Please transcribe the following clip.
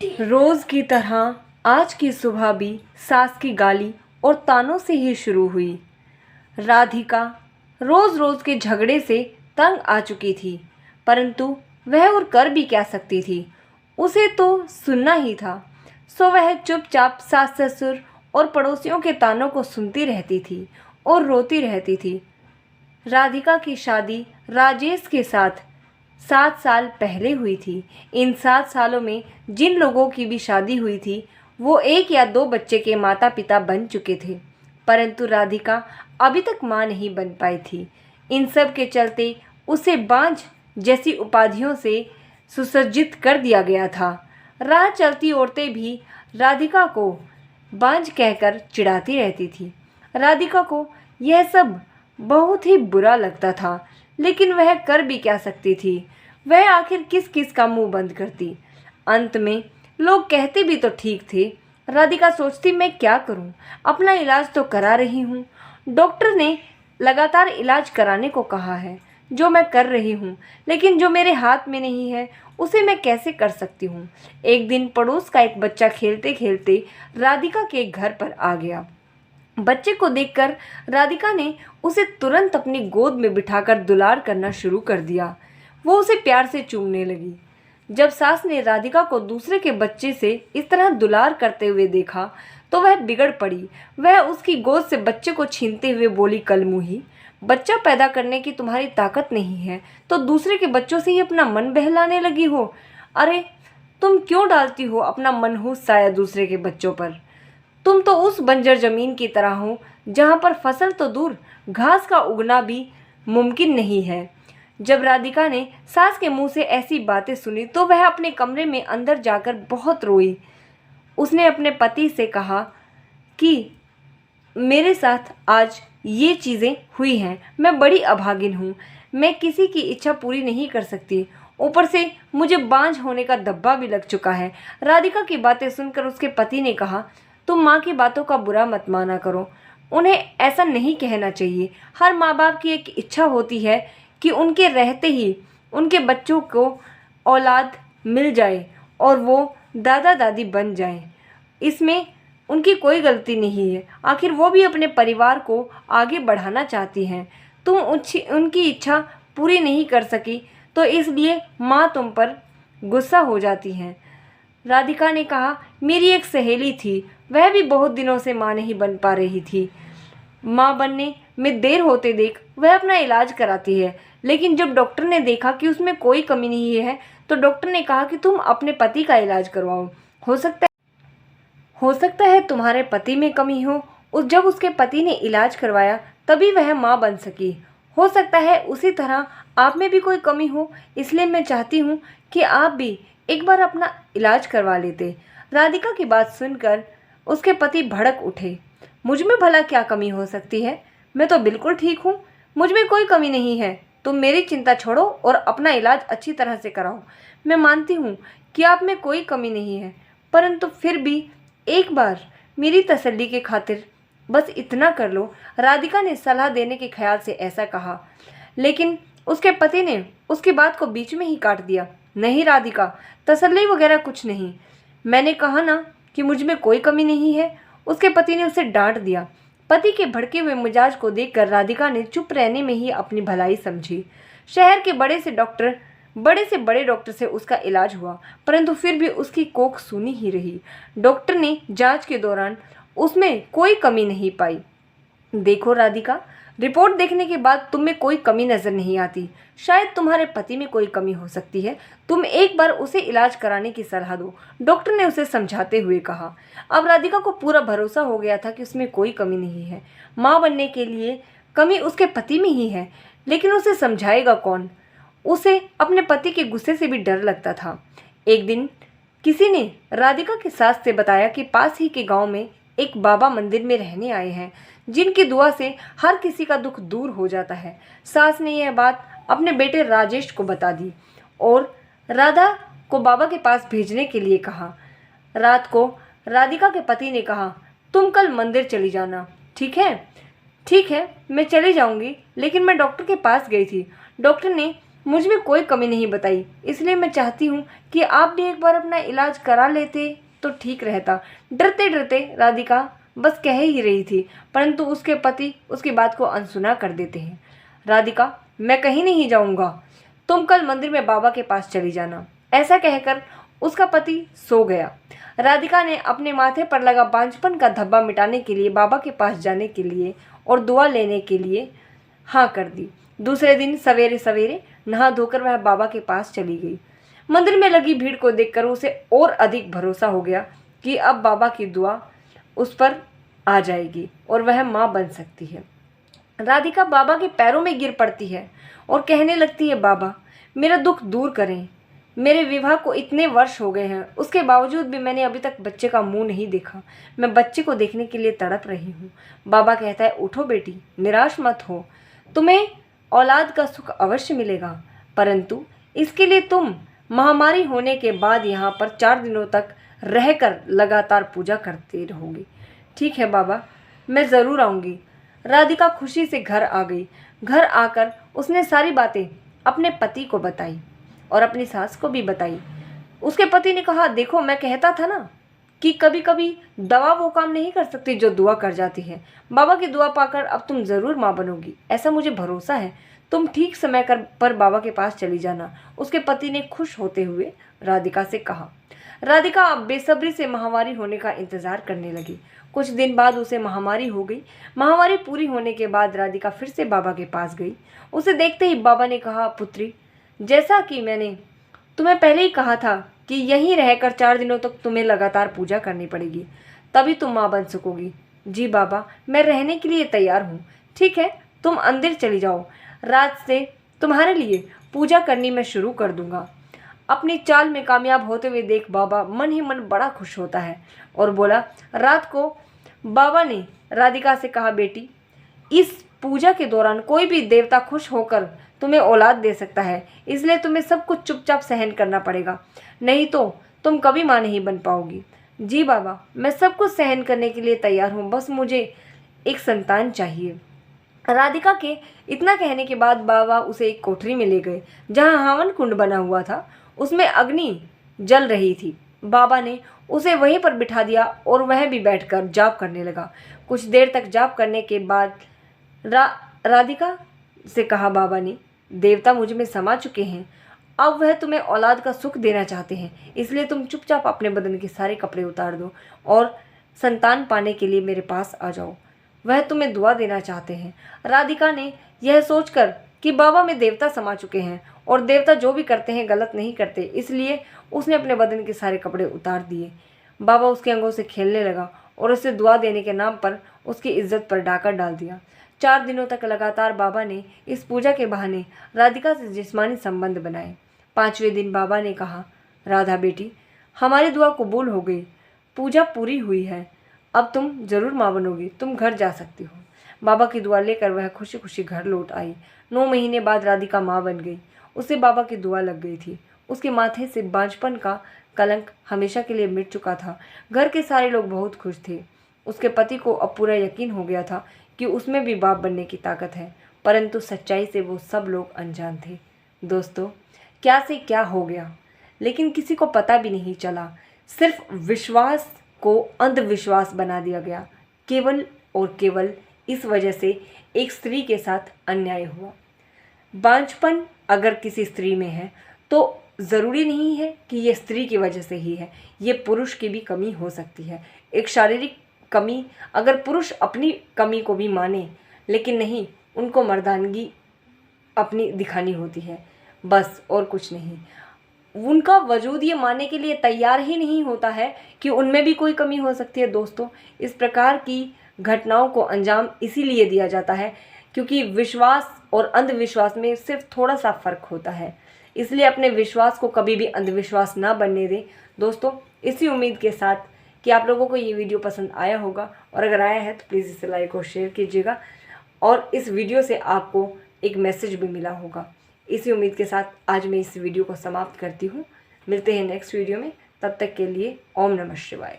रोज की तरह आज की सुबह भी सास की गाली और तानों से ही शुरू हुई। राधिका रोज रोज के झगड़े से तंग आ चुकी थी, परंतु वह और कर भी क्या सकती थी। उसे तो सुनना ही था, सो वह चुपचाप सास ससुर और पड़ोसियों के तानों को सुनती रहती थी और रोती रहती थी। राधिका की शादी राजेश के साथ 7 साल पहले हुई थी। इन 7 सालों में जिन लोगों की भी शादी हुई थी वो 1 या 2 बच्चे के माता पिता बन चुके थे, परंतु राधिका अभी तक माँ नहीं बन पाई थी। इन सब के चलते उसे बांझ जैसी उपाधियों से सुसज्जित कर दिया गया था। राह चलती औरतें भी राधिका को बांझ कहकर चिढ़ाती रहती थी। राधिका को यह सब बहुत ही बुरा लगता था, लेकिन वह कर भी क्या सकती थी। वह आखिर किस किस का मुंह बंद करती। अंत में लोग कहते भी तो ठीक थे। राधिका सोचती, मैं क्या करूं, अपना इलाज तो करा रही हूं। डॉक्टर ने लगातार इलाज कराने को कहा है, जो मैं कर रही हूं, लेकिन जो मेरे हाथ में नहीं है उसे मैं कैसे कर सकती हूँ। एक दिन पड़ोस का एक बच्चा खेलते खेलते राधिका के घर पर आ गया। बच्चे को देखकर राधिका ने उसे तुरंत अपनी गोद में बिठाकर दुलार करना शुरू कर दिया। वो उसे प्यार से चूमने लगी। जब सास ने राधिका को दूसरे के बच्चे से इस तरह दुलार करते हुए देखा तो वह बिगड़ पड़ी। वह उसकी गोद से बच्चे को छीनते हुए बोली, कलमुही, बच्चा पैदा करने की तुम्हारी ताकत नहीं है तो दूसरे के बच्चों से ही अपना मन बहलाने लगी हो। अरे तुम क्यों डालती हो अपना मनहूस साया दूसरे के बच्चों पर। तुम तो उस बंजर जमीन की तरह हो जहाँ पर फसल तो दूर घास का उगना भी मुमकिन नहीं है। जब राधिका ने सास के मुंह से ऐसी बातें सुनी तो वह अपने कमरे में अंदर जाकर बहुत रोई। उसने अपने पति से कहा कि मेरे साथ आज ये चीज़ें हुई हैं, मैं बड़ी अभागिन हूँ, मैं किसी की इच्छा पूरी नहीं कर सकती, ऊपर से मुझे बांझ होने का धब्बा भी लग चुका है। राधिका की बातें सुनकर उसके पति ने कहा, तुम माँ की बातों का बुरा मत माना करो, उन्हें ऐसा नहीं कहना चाहिए। हर माँ बाप की एक इच्छा होती है कि उनके रहते ही उनके बच्चों को औलाद मिल जाए और वो दादा दादी बन जाएं। इसमें उनकी कोई गलती नहीं है, आखिर वो भी अपने परिवार को आगे बढ़ाना चाहती हैं। तुम उनकी इच्छा पूरी नहीं कर सकी तो इसलिए माँ तुम पर गुस्सा हो जाती हैं। राधिका ने कहा, मेरी एक सहेली थी, वह भी बहुत दिनों से माँ नहीं बन पा रही थी। माँ बनने में देर होते देख वह अपना इलाज कराती है, लेकिन जब डॉक्टर ने देखा कि उसमें कोई कमी नहीं है तो डॉक्टर ने कहा कि तुम अपने पति का इलाज करवाओ। हो सकता है तुम्हारे पति में कमी हो। जब उसके पति ने इलाज करवाया तभी वह माँ बन सकी। हो सकता है उसी तरह आप में भी कोई कमी हो, इसलिए मैं चाहती हूँ कि आप भी एक बार अपना इलाज करवा लेते। राधिका की बात सुनकर उसके पति भड़क उठे। मुझ में भला क्या कमी हो सकती है, मैं तो बिल्कुल ठीक हूँ, मुझ में कोई कमी नहीं है। तुम मेरी चिंता छोड़ो और अपना इलाज अच्छी तरह से कराओ। मैं मानती हूँ कि आप में कोई कमी नहीं है, परंतु फिर भी एक बार मेरी तसल्ली के खातिर बस इतना कर लो। राधिका ने सलाह देने के ख्याल से ऐसा कहा, लेकिन उसके पति ने उसकी बात को बीच में ही काट दिया। नहीं राधिका, तसल्ली वगैरह कुछ नहीं, मैंने कहा ना कि मुझ में कोई कमी नहीं है। उसके पति ने उसे डांट दिया। पति के भड़के हुए मिजाज को देखकर राधिका ने चुप रहने में ही अपनी भलाई समझी। शहर के बड़े से बड़े डॉक्टर से उसका इलाज हुआ, परंतु फिर भी उसकी कोख सूनी ही रही। डॉक्टर ने जांच के दौरान उसमें कोई कमी नहीं पाई। देखो राधिका, रिपोर्ट देखने के बाद तुम में कोई कमी नजर नहीं आती। शायद तुम्हारे पति में कोई कमी हो सकती है, तुम एक बार उसे इलाज कराने की सलाह दो, डॉक्टर ने उसे समझाते हुए कहा। अब राधिका को पूरा भरोसा हो गया था कि उसमें कोई कमी नहीं है। माँ बनने के लिए कमी उसके पति में ही है, लेकिन उसे समझाएगा कौन। उसे अपने पति के गुस्से से भी डर लगता था। एक दिन किसी ने राधिका की सास से बताया कि पास ही के गांव में एक बाबा मंदिर में रहने आए हैं, जिनकी दुआ से हर किसी का दुख दूर हो जाता है। सास ने यह बात अपने बेटे राजेश को बता दी और राधा को बाबा के पास भेजने के लिए कहा। रात को राधिका के पति ने कहा, तुम कल मंदिर चली जाना, ठीक है? ठीक है, मैं चली जाऊंगी, लेकिन मैं डॉक्टर के पास गई थी। डॉक्टर ने मुझ में कोई कमी नहीं बताई, इसलिए मैं चाहती हूँ कि आप भी एक बार अपना इलाज करा लेते तो ठीक रहता। डरते डरते राधिका बस कह ही रही थी, परंतु उसके पति उसकी बात को अनसुना कर देते हैं। राधिका, मैं कहीं नहीं जाऊँगा, तुम कल मंदिर में बाबा के पास चली जाना। ऐसा कहकर उसका पति सो गया। राधिका ने अपने माथे पर लगा बांझपन का धब्बा मिटाने के लिए बाबा के पास जाने के लिए और दुआ लेने के लिए हाँ कर दी। दूसरे दिन सवेरे सवेरे नहा धोकर वह बाबा के पास चली गई। मंदिर में लगी भीड़ को देखकर उसे और अधिक भरोसा हो गया कि अब बाबा की दुआ उस पर आ जाएगी और वह माँ बन सकती है। राधिका बाबा के पैरों में गिर पड़ती है और कहने लगती है, बाबा मेरा दुख दूर करें। मेरे विवाह को इतने वर्ष हो गए हैं, उसके बावजूद भी मैंने अभी तक बच्चे का मुंह नहीं देखा। मैं बच्चे को देखने के लिए तड़प रही हूँ। बाबा कहता है, उठो बेटी, निराश मत हो, तुम्हें औलाद का सुख अवश्य मिलेगा, परंतु इसके लिए तुम महामारी होने के बाद यहाँ पर 4 दिनों तक रहकर लगातार पूजा करते रहोगे। ठीक है बाबा, मैं ज़रूर आऊँगी। राधिका खुशी से घर आ गई। घर आकर उसने सारी बातें अपने पति को बताई और अपनी सास को भी बताई। उसके पति ने कहा, देखो मैं कहता था ना कि कभी कभी दवा वो काम नहीं कर सकती जो दुआ कर जाती है। बाबा की दुआ पाकर अब तुम ज़रूर माँ बनोगी, ऐसा मुझे भरोसा है। तुम ठीक समय पर बाबा के पास चली जाना। उसके पति ने खुश होते हुए राधिका से कहा। राधिका अब बेसब्री से महामारी होने का इंतजार करने लगी। कुछ दिन बाद उसे महामारी हो गई। महामारी पूरी होने के बाद राधिका फिर से बाबा के पास गई। उसे देखते ही बाबा ने कहा, पुत्री, जैसा कि मैंने तुम्हें पहले ही कहा था कि यहीं रहकर 4 दिनों तक तुम्हें लगातार पूजा करनी पड़ेगी, तभी तुम माँ बन सकोगी। जी बाबा, मैं रहने के लिए तैयार हूँ। ठीक है, तुम अंदर चली जाओ, रात से तुम्हारे लिए पूजा करनी मैं शुरू कर दूंगा। अपनी चाल में कामयाब होते हुए देख बाबा मन ही मन बड़ा खुश होता है और बोला। रात को बाबा ने राधिका से कहा, बेटी, इस पूजा के दौरान कोई भी देवता खुश होकर तुम्हें औलाद दे सकता है, इसलिए तुम्हें सब कुछ चुपचाप सहन करना पड़ेगा, नहीं तो तुम कभी माँ नहीं बन पाओगी। जी बाबा, मैं सब कुछ सहन करने के लिए तैयार हूँ, बस मुझे एक संतान चाहिए। राधिका के इतना कहने के बाद बाबा उसे एक कोठरी में ले गए जहाँ हवन कुंड बना हुआ था। उसमें अग्नि जल रही थी। बाबा ने उसे वहीं पर बिठा दिया और वह भी बैठकर जाप करने लगा। कुछ देर तक जाप करने के बाद राधिका से कहा बाबा ने, देवता मुझ में समा चुके हैं, अब वह तुम्हें औलाद का सुख देना चाहते हैं, इसलिए तुम चुपचाप अपने बदन के सारे कपड़े उतार दो और संतान पाने के लिए मेरे पास आ जाओ। वह तुम्हें दुआ देना चाहते हैं। राधिका ने यह सोचकर कि बाबा में देवता समा चुके हैं और देवता जो भी करते हैं गलत नहीं करते, इसलिए उसने अपने बदन के सारे कपड़े उतार दिए। बाबा उसके अंगों से खेलने लगा और उसे दुआ देने के नाम पर उसकी इज्जत पर डाका डाल दिया। 4 दिनों तक लगातार बाबा ने इस पूजा के बहाने राधिका से जिस्मानी संबंध बनाए। 5वें दिन बाबा ने कहा, राधा बेटी, हमारी दुआ कबूल हो गई, पूजा पूरी हुई है, अब तुम जरूर माँ बनोगी, तुम घर जा सकती हो। बाबा की दुआ लेकर वह खुशी खुशी घर लौट आई। 9 महीने बाद राधिका माँ बन गई। उसे बाबा की दुआ लग गई थी। उसके माथे से बांझपन का कलंक हमेशा के लिए मिट चुका था। घर के सारे लोग बहुत खुश थे। उसके पति को अब पूरा यकीन हो गया था कि उसमें भी बाप बनने की ताकत है, परंतु सच्चाई से वो सब लोग अनजान थे। दोस्तों, क्या से क्या हो गया, लेकिन किसी को पता भी नहीं चला। सिर्फ विश्वास को अंधविश्वास बना दिया गया। केवल और केवल इस वजह से एक स्त्री के साथ अन्याय हुआ। बांझपन अगर किसी स्त्री में है तो ज़रूरी नहीं है कि ये स्त्री की वजह से ही है, ये पुरुष की भी कमी हो सकती है। एक शारीरिक कमी अगर पुरुष अपनी कमी को भी माने, लेकिन नहीं, उनको मर्दानगी अपनी दिखानी होती है, बस और कुछ नहीं। उनका वजूद ये मानने के लिए तैयार ही नहीं होता है कि उनमें भी कोई कमी हो सकती है। दोस्तों, इस प्रकार की घटनाओं को अंजाम इसीलिए दिया जाता है क्योंकि विश्वास और अंधविश्वास में सिर्फ थोड़ा सा फ़र्क होता है। इसलिए अपने विश्वास को कभी भी अंधविश्वास ना बनने दें। दोस्तों, इसी उम्मीद के साथ कि आप लोगों को ये वीडियो पसंद आया होगा, और अगर आया है तो प्लीज़ इसे लाइक और शेयर कीजिएगा और इस वीडियो से आपको एक मैसेज भी मिला होगा। इसी उम्मीद के साथ आज मैं इस वीडियो को समाप्त करती हूँ। मिलते हैं नेक्स्ट वीडियो में, तब तक के लिए ओम नमः शिवाय।